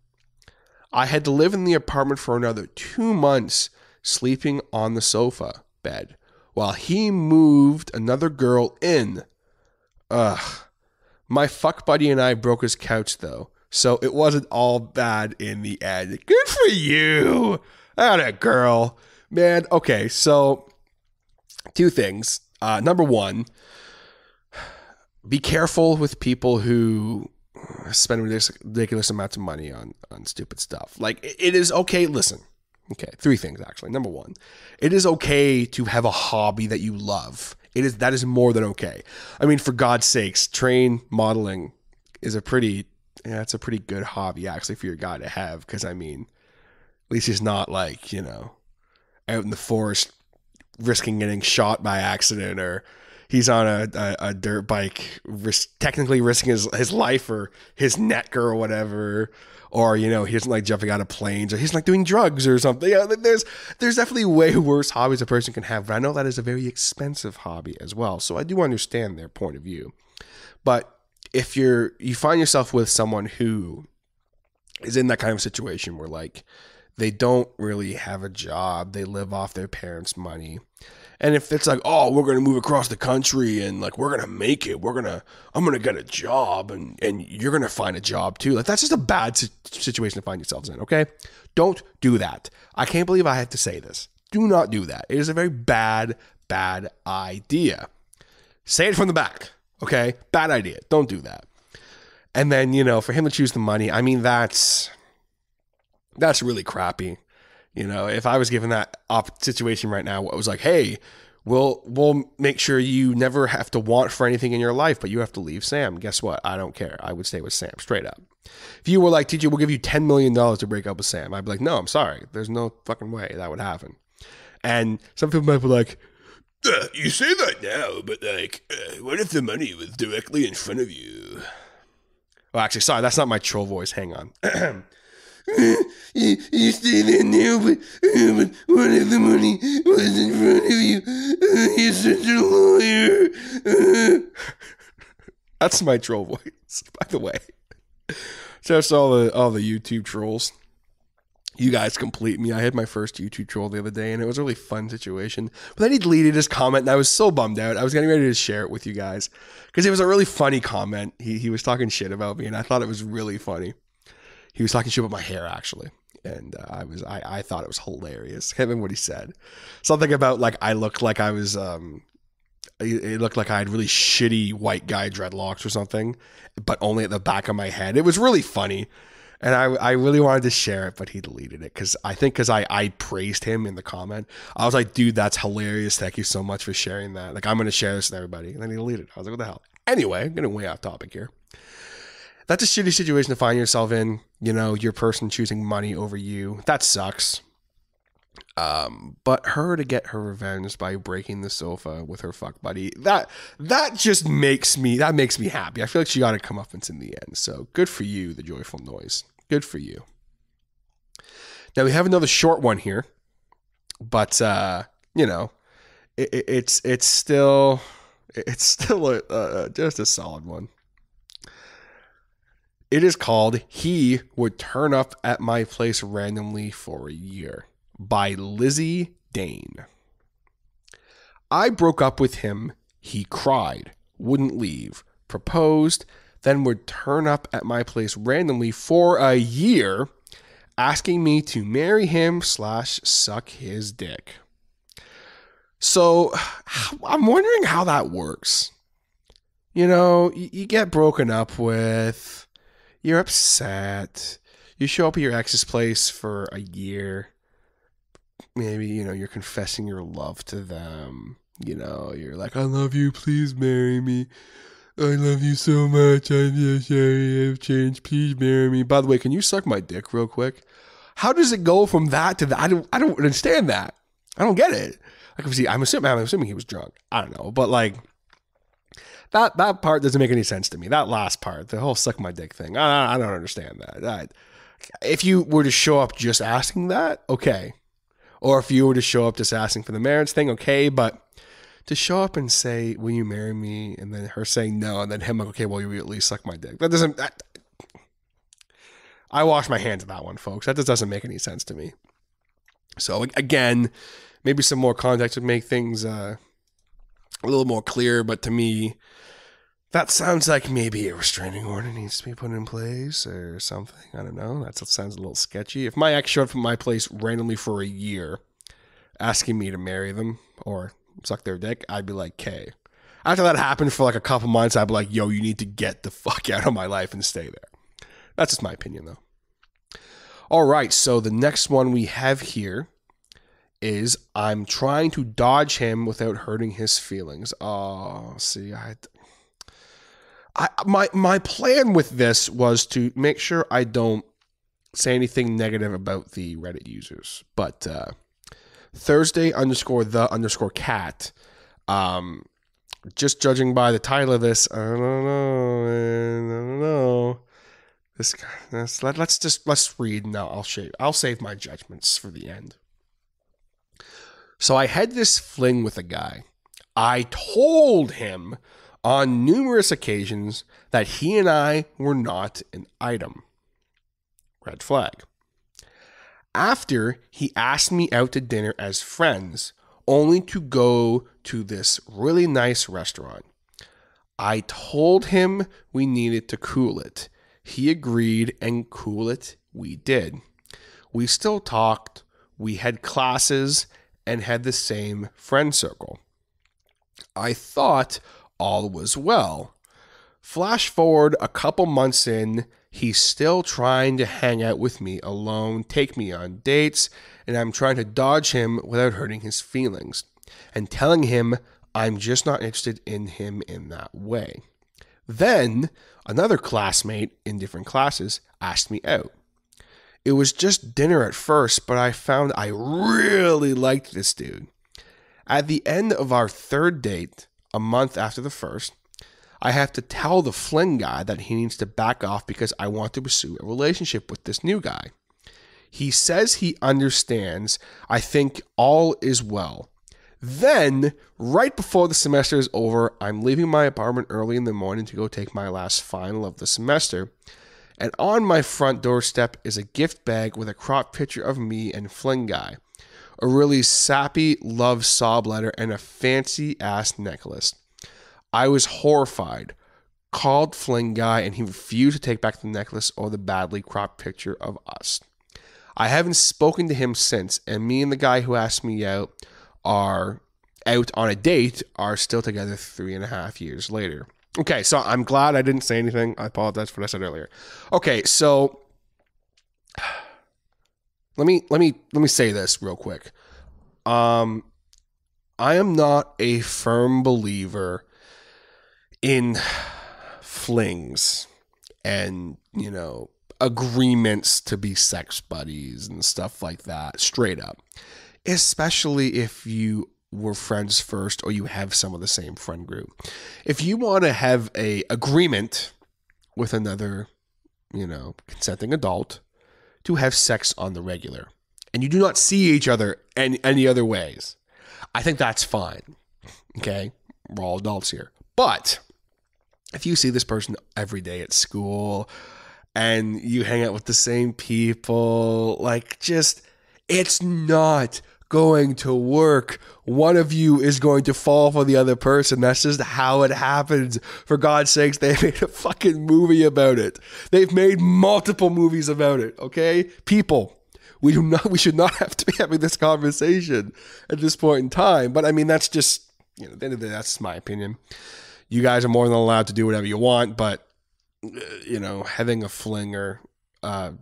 I had to live in the apartment for another 2 months, sleeping on the sofa bed, while he moved another girl in. Ugh. My fuck buddy and I broke his couch, though, so it wasn't all bad in the end. Good for you. Atta girl. Man, okay, so 2 things. Number 1, be careful with people who spend ridiculous amounts of money on stupid stuff. Like, it is okay. Listen. Okay, 3 things, actually. Number 1, it is okay to have a hobby that you love. That is more than okay. I mean, for God's sakes, modeling is it's a pretty good hobby, actually, for your guy to have. Because, I mean, at least he's not like, out in the forest risking getting shot by accident, or he's on a dirt bike, technically risking his life or his neck or whatever. Or, he doesn't like jumping out of planes, or he's like doing drugs or something. Yeah, there's definitely way worse hobbies a person can have. But I know that is a very expensive hobby as well. So I do understand their point of view. But if you find yourself with someone who is in that kind of situation where, like, they don't really have a job, they live off their parents' money. And if it's like, oh, we're going to move across the country and, like, we're going to make it. I'm going to get a job and you're going to find a job too. Like, that's just a bad situation to find yourselves in, okay? Don't do that. I can't believe I have to say this. Do not do that. It is a very bad idea. Say it from the back, okay? Bad idea. Don't do that. And then, for him to choose the money, I mean, that's really crappy. If I was given that situation right now, it was like, hey, we'll make sure you never have to want for anything in your life, but you have to leave Sam. Guess what? I don't care. I would stay with Sam, straight up. If you were like, TJ, we'll give you $10 million to break up with Sam, I'd be like, no, I'm sorry. There's no fucking way that would happen. And some people might be like, you say that now, but like, what if the money was directly in front of you? Well, actually, sorry, that's not my troll voice. Hang on. You say that now, but what if the money was in front of you? You're such a liar. That's my troll voice, by the way. Just all the YouTube trolls. You guys complete me. I had my first YouTube troll the other day, and it was a really fun situation. But then he deleted his comment, and I was so bummed out. I was getting ready to share it with you guys because it was a really funny comment. He was talking shit about me, and I thought it was really funny. He was talking shit about my hair, actually. And I thought it was hilarious. Him and what he said. Something about, like, I looked like I was, it looked like I had really shitty white guy dreadlocks or something, but only at the back of my head. It was really funny. And I really wanted to share it, but he deleted it. Because I praised him in the comment. I was like, dude, that's hilarious. Thank you so much for sharing that. Like, I'm going to share this with everybody. And then he deleted it. I was like, what the hell? Anyway, I'm getting way off topic here. That's a shitty situation to find yourself in, your person choosing money over you. That sucks. But her to get her revenge by breaking the sofa with her fuck buddy, that just makes me happy. I feel like she got her comeuppance in the end. So good for you, the joyful noise. Good for you. Now we have another short one here, but it's still just a solid one. It is called He Would Turn Up at My Place Randomly for a Year by Lizzie Dane. I broke up with him. He cried, wouldn't leave, proposed, then would turn up at my place randomly for a year, asking me to marry him / suck his dick. So I'm wondering how that works. You get broken up with. You're upset. You show up at your ex's place for a year. Maybe, you're confessing your love to them. You're like, I love you. Please marry me. I love you so much. I'm so sorry I've changed. Please marry me. By the way, can you suck my dick real quick? How does it go from that to that? I don't understand that. I don't get it. Like, see, I'm assuming he was drunk. I don't know, but like that part doesn't make any sense to me. That last part, the whole suck my dick thing, I don't understand that. If you were to show up just asking that, okay, or if you were to show up just asking for the marriage thing, okay, but to show up and say, "Will you marry me?" and then her saying no, and then him like, "Okay, well, you at least suck my dick." That doesn't. I wash my hands of that one, folks. That just doesn't make any sense to me. So again, maybe some more context would make things a little more clear. But to me, that sounds like maybe a restraining order needs to be put in place or something. I don't know. That sounds a little sketchy. If my ex showed up from my place randomly for a year, asking me to marry them or suck their dick, I'd be like, "Okay." After that happened for like a couple months, I'd be like, "Yo, you need to get the fuck out of my life and stay there." That's just my opinion, though. All right, so the next one we have here is I'm trying to dodge him without hurting his feelings. Oh, see, my plan with this was to make sure I don't say anything negative about the Reddit users, but Thursday_the_cat. Just judging by the title of this, I don't know. This guy. Let's read. No, I'll save my judgments for the end. So I had this fling with a guy. I told him on numerous occasions that he and I were not an item. Red flag. After he asked me out to dinner as friends, only to go to this really nice restaurant. I told him we needed to cool it. He agreed, and cool it we did. We still talked, we had classes, and had the same friend circle. I thought all was well. Flash forward a couple months in, he's still trying to hang out with me alone, take me on dates, and I'm trying to dodge him without hurting his feelings, and telling him I'm just not interested in him in that way. Then, another classmate in different classes asked me out. It was just dinner at first, but I found I really liked this dude. At the end of our third date, a month after the first, I have to tell the fling guy that he needs to back off because I want to pursue a relationship with this new guy. He says he understands. I think all is well. Then, right before the semester is over, I'm leaving my apartment early in the morning to go take my last final of the semester. And on my front doorstep is a gift bag with a cropped picture of me and fling guy, a really sappy love sob letter, and a fancy ass necklace. I was horrified, called fling guy, and he refused to take back the necklace or the badly cropped picture of us. I haven't spoken to him since, and me and the guy who asked me out are out on a date are still together 3.5 years later. Okay, so I'm glad I didn't say anything. I apologize for what I said earlier. Okay, so let me say this real quick. I am not a firm believer in flings and, agreements to be sex buddies and stuff like that, straight up. Especially if you were friends first or you have some of the same friend group. If you want to have a agreement with another, consenting adult to have sex on the regular, and you do not see each other any other ways, I think that's fine. Okay? We're all adults here. But if you see this person every day at school and you hang out with the same people, it's not going to work. One of you is going to fall for the other person. That's just how it happens. For God's sakes, they made a fucking movie about it. They've made multiple movies about it, okay? People, we should not have to be having this conversation at this point in time. But I mean, that's just, at the end of the day, that's my opinion. You guys are more than allowed to do whatever you want, but, having a fling or, a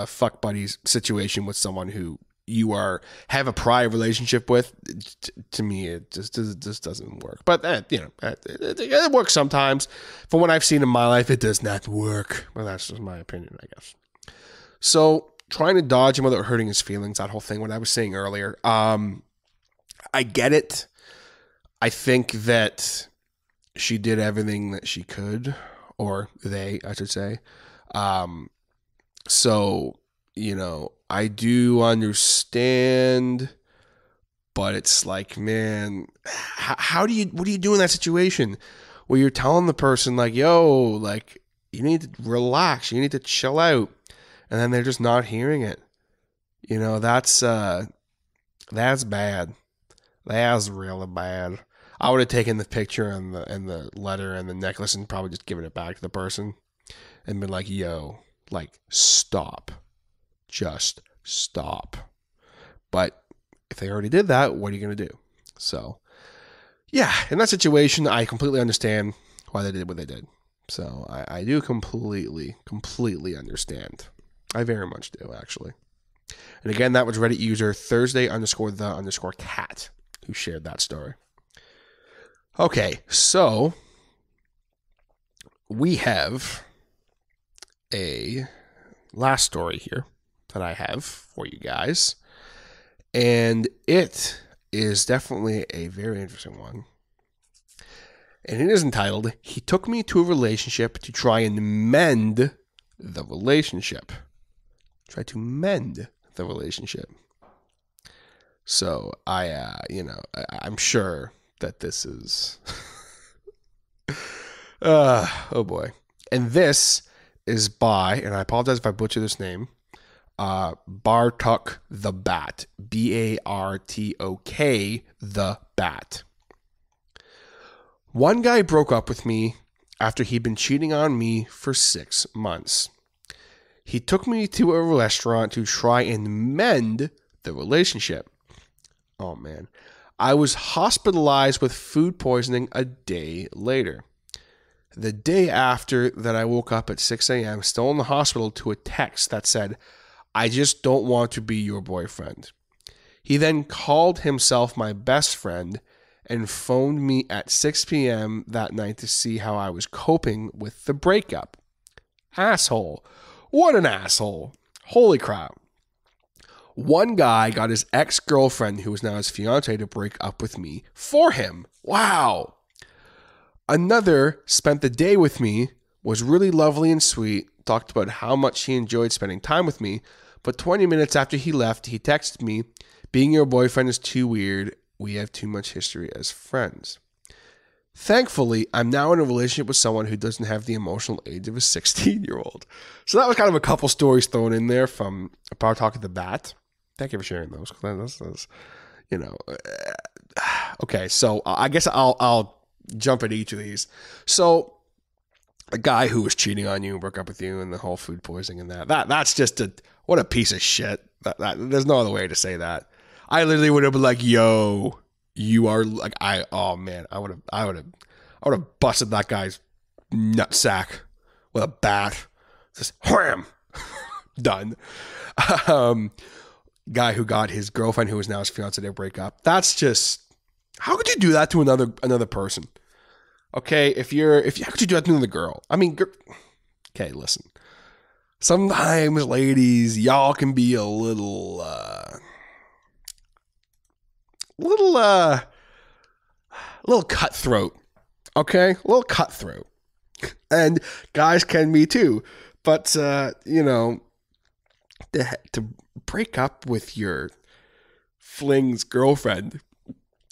fuck buddies situation with someone who you have a prior relationship with, to me, it just doesn't work. But it works sometimes. From what I've seen in my life, it does not work. Well, that's just my opinion, I guess. So trying to dodge him without hurting his feelings, that whole thing, what I was saying earlier, I get it. I think that she did everything that she could, or they, I should say. So, I do understand, but it's like, man, what do you do in that situation where you're telling the person like, yo, like, you need to relax, you need to chill out, and then they're just not hearing it. That's bad. That's really bad. I would have taken the picture and the letter and the necklace and probably just given it back to the person and been like, yo, like, stop. Just stop. But if they already did that, what are you going to do? So, yeah, in that situation, I completely understand why they did what they did. So I do completely understand. I very much do, actually. And again, that was Reddit user Thursday_the_cat who shared that story. Okay, so we have a last story here that I have for you guys. And it is definitely a very interesting one. And it is entitled, "He Took Me to a Relationship to Try and Mend the Relationship." Try to mend the relationship. So I'm sure that this is, oh boy. And this is by, and I apologize if I butcher this name, Bartok the Bat, Bartok the Bat. One guy broke up with me after he'd been cheating on me for 6 months. He took me to a restaurant to try and mend the relationship. Oh man. I was hospitalized with food poisoning a day later. The day after that, I woke up at 6 a.m. still in the hospital to a text that said, "I just don't want to be your boyfriend." He then called himself my best friend and phoned me at 6 p.m. that night to see how I was coping with the breakup. Asshole. What an asshole. Holy crap. One guy got his ex-girlfriend, who is now his fiance, to break up with me for him. Wow. Another spent the day with me, was really lovely and sweet, talked about how much he enjoyed spending time with me, but 20 minutes after he left, he texted me, "Being your boyfriend is too weird. We have too much history as friends." Thankfully, I'm now in a relationship with someone who doesn't have the emotional age of a 16-year-old. So that was kind of a couple stories thrown in there from Bartok the Bat. Thank you for sharing those. Okay, so I guess I'll jump at each of these. So a guy who was cheating on you, broke up with you, and the whole food poisoning and that's just what a piece of shit. There's no other way to say that. I literally would have been like, "Yo, you are like," oh man, I would have busted that guy's nutsack with a bat. Just wham, done. Guy who got his girlfriend, who is now his fiance, to break up. That's just, how could you do that to another person? Okay, how could you do that to another girl? I mean, okay, listen. Sometimes, ladies, y'all can be a little cutthroat. Okay, a little cutthroat, and guys can be too. But to break up with your fling's girlfriend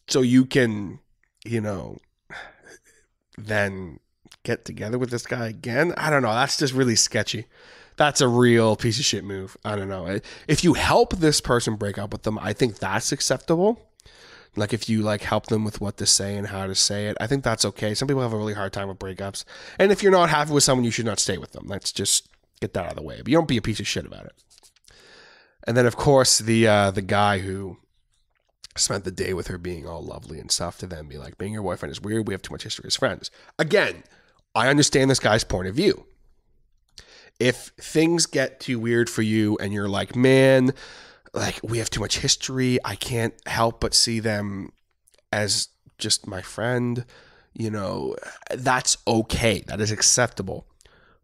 so you can, then get together with this guy again. I don't know. That's just really sketchy. That's a real piece of shit move. I don't know. If you help this person break up with them, I think that's acceptable. Like if you help them with what to say and how to say it, I think that's okay. Some people have a really hard time with breakups. And if you're not happy with someone, you should not stay with them. Let's just get that out of the way. But you don't be a piece of shit about it. And then, of course, the guy who spent the day with her being all lovely and stuff, to then be like, "Being your boyfriend is weird. We have too much history as friends." Again, I understand this guy's point of view. If things get too weird for you and you're like, "Man, like we have too much history. I can't help but see them as just my friend. You know, that's okay. That is acceptable.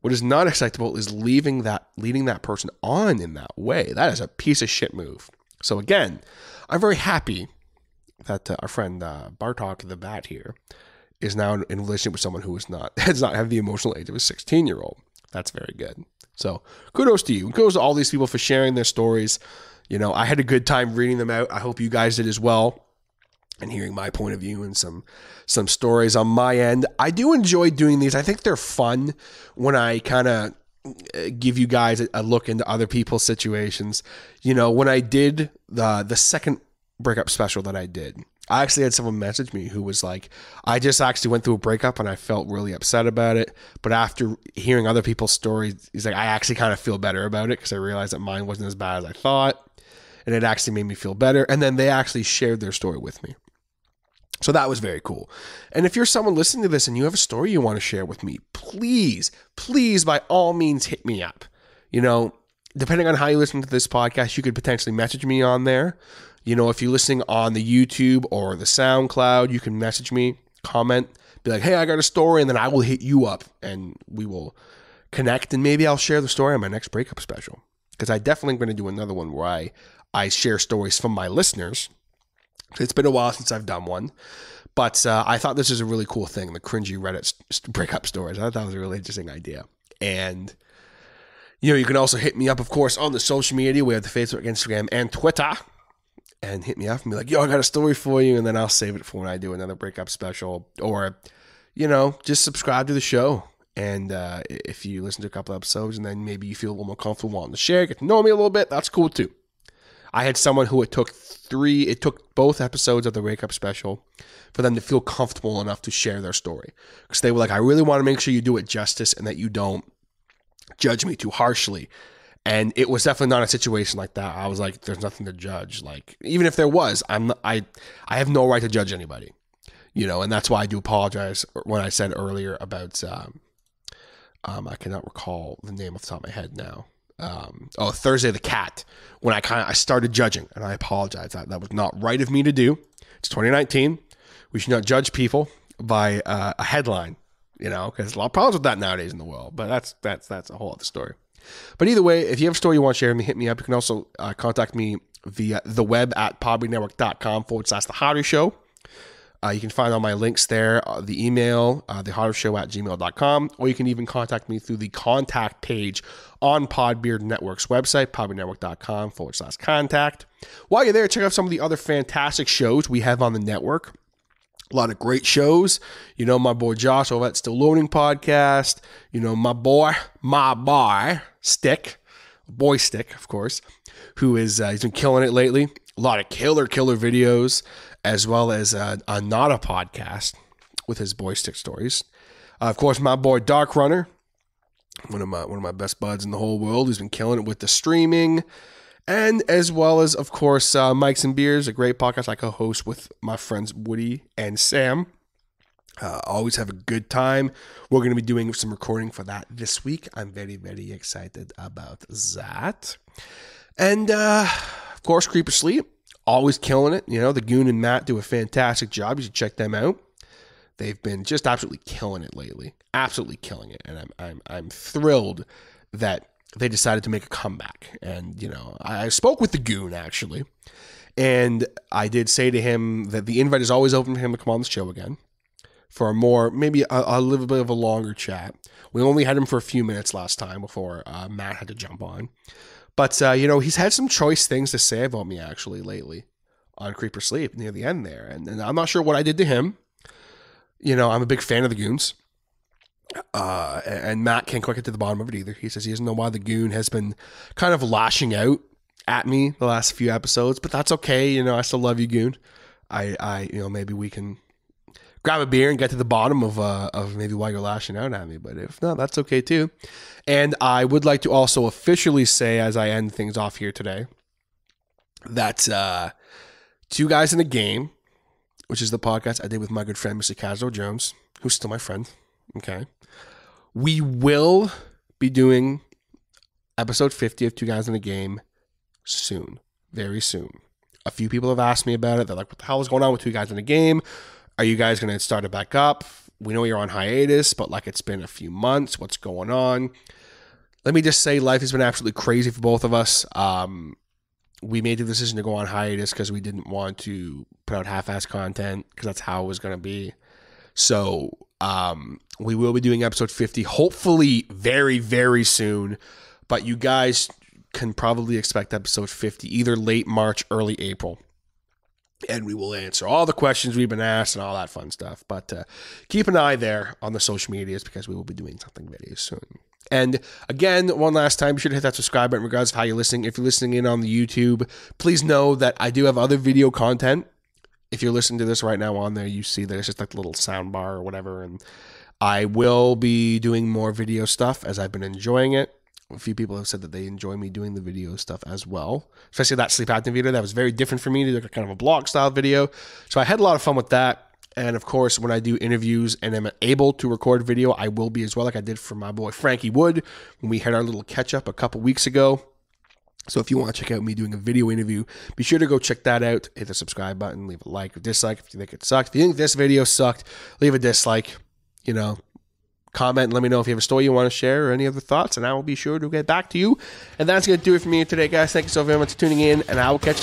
What is not acceptable is leading that person on in that way. That is a piece of shit move. So again, I'm very happy that our friend Bartok the Bat here is now in a relationship with someone who does not have the emotional age of a 16-year-old. That's very good. So kudos to you. Kudos to all these people for sharing their stories. You know, I had a good time reading them out. I hope you guys did as well, and hearing my point of view and some stories on my end. I do enjoy doing these. I think they're fun when I kind of give you guys a look into other people's situations. You know, when I did the second breakup special that I did, I actually had someone message me who was like, I just actually went through a breakup and I felt really upset about it. But after hearing other people's stories, he's like, I actually kind of feel better about it because I realized that mine wasn't as bad as I thought. And it actually made me feel better. And then they actually shared their story with me. So that was very cool. And if you're someone listening to this and you have a story you want to share with me, please, by all means, hit me up. You know, depending on how you listen to this podcast, you could potentially message me on there. You know, if you're listening on the YouTube or the SoundCloud, you can message me, comment, be like, hey, I got a story, and then I will hit you up and we will connect, and maybe I'll share the story on my next breakup special. Because I definitely going to do another one where I share stories from my listeners. It's been a while since I've done one, but I thought this was a really cool thing, the cringy Reddit breakup stories. I thought that was a really interesting idea. And, you know, you can also hit me up, of course, on the social media. We have the Facebook, Instagram, and Twitter. And hit me up and be like, yo, I got a story for you. And then I'll save it for when I do another breakup special. Or, you know, just subscribe to the show. And if you listen to a couple episodes and then maybe you feel a little more comfortable wanting to share, get to know me a little bit, that's cool too. I had someone who it took both episodes of the breakup special for them to feel comfortable enough to share their story. Because they were like, I really want to make sure you do it justice and that you don't judge me too harshly. And it was definitely not a situation like that. I was like, there's nothing to judge. Like, even if there was, I have no right to judge anybody, you know, and that's why I do apologize when I said earlier about, I cannot recall the name off the top of my head now. Thursday the Cat, when I started judging, and I apologize. That was not right of me to do. It's 2019. We should not judge people by a headline, you know, because there's a lot of problems with that nowadays in the world, but that's a whole other story. But either way, if you have a story you want to share with me, hit me up. You can also contact me via the web at podbeannetwork.com/The Hotter Show. You can find all my links there, the email, thehottershow@gmail.com, or you can even contact me through the contact page on Podbeard Network's website, podbeannetwork.com/contact. While you're there, check out some of the other fantastic shows we have on the network. A lot of great shows. You know, my boy Josh over at Still Loading Podcast. You know, my boy Stick, of course, who is, he's been killing it lately. A lot of killer videos, as well as not a podcast with his boy Stick stories. Of course, my boy Dark Runner, one of my best buds in the whole world, who's been killing it with the streaming. And as well as, of course, Mikes and Beers, a great podcast I co-host with my friends Woody and Sam. Always have a good time. We're going to be doing some recording for that this week. I'm very, very excited about that. And, of course, Creeper Sleep, always killing it. You know, the Goon and Matt do a fantastic job. You should check them out. They've been just absolutely killing it lately. Absolutely killing it. And I'm thrilled that they decided to make a comeback. And, you know, I spoke with the Goon, actually, and I did say to him that the invite is always open for him to come on the show again for a more, maybe a little bit of a longer chat. We only had him for a few minutes last time before Matt had to jump on. But, you know, he's had some choice things to say about me, actually, lately on Creeper Sleep near the end there. And I'm not sure what I did to him. You know, I'm a big fan of the Goons. And Matt can't quite get to the bottom of it either. He says he doesn't know why the Goon has been kind of lashing out at me the last few episodes, but that's okay. You know, I still love you, Goon. I you know, maybe we can grab a beer and get to the bottom of maybe why you're lashing out at me. But if not, that's okay too. And I would like to also officially say, as I end things off here today, that Two Guys in a Game, which is the podcast I did with my good friend, Mr. Castro Jones, who's still my friend. Okay. We will be doing episode 50 of Two Guys in a Game soon. very soon. A few people have asked me about it. They're like, what the hell is going on with 2 guys in a game? Are you guys going to start it back up? We know you're on hiatus, but like it's been a few months. What's going on? Let me just say life has been absolutely crazy for both of us. We made the decision to go on hiatus because we didn't want to put out half-ass content because that's how it was going to be. So we will be doing episode 50, hopefully very, very soon. But you guys can probably expect episode 50 either late March, early April. And we will answer all the questions we've been asked and all that fun stuff. But keep an eye there on the social medias because we will be doing something very soon. And again, one last time, be sure to hit that subscribe button regardless of how you're listening. If you're listening in on the YouTube, please know that I do have other video content. If you're listening to this right now on there, you see that it's just like a little sound bar or whatever. And I will be doing more video stuff as I've been enjoying it. A few people have said that they enjoy me doing the video stuff as well, especially that sleep apnea video. That was very different for me to do kind of a blog style video. So I had a lot of fun with that. And of course, when I do interviews and am able to record video, I will be as well, like I did for my boy Frankie Wood when we had our little catch up a couple weeks ago. So if you want to check out me doing a video interview, be sure to go check that out. Hit the subscribe button, leave a like or dislike if you think it sucked. If you think this video sucked, leave a dislike, comment and let me know if you have a story you want to share or any other thoughts, and I will be sure to get back to you. And that's going to do it for me today, guys. Thank you so very much for tuning in, and I will catch you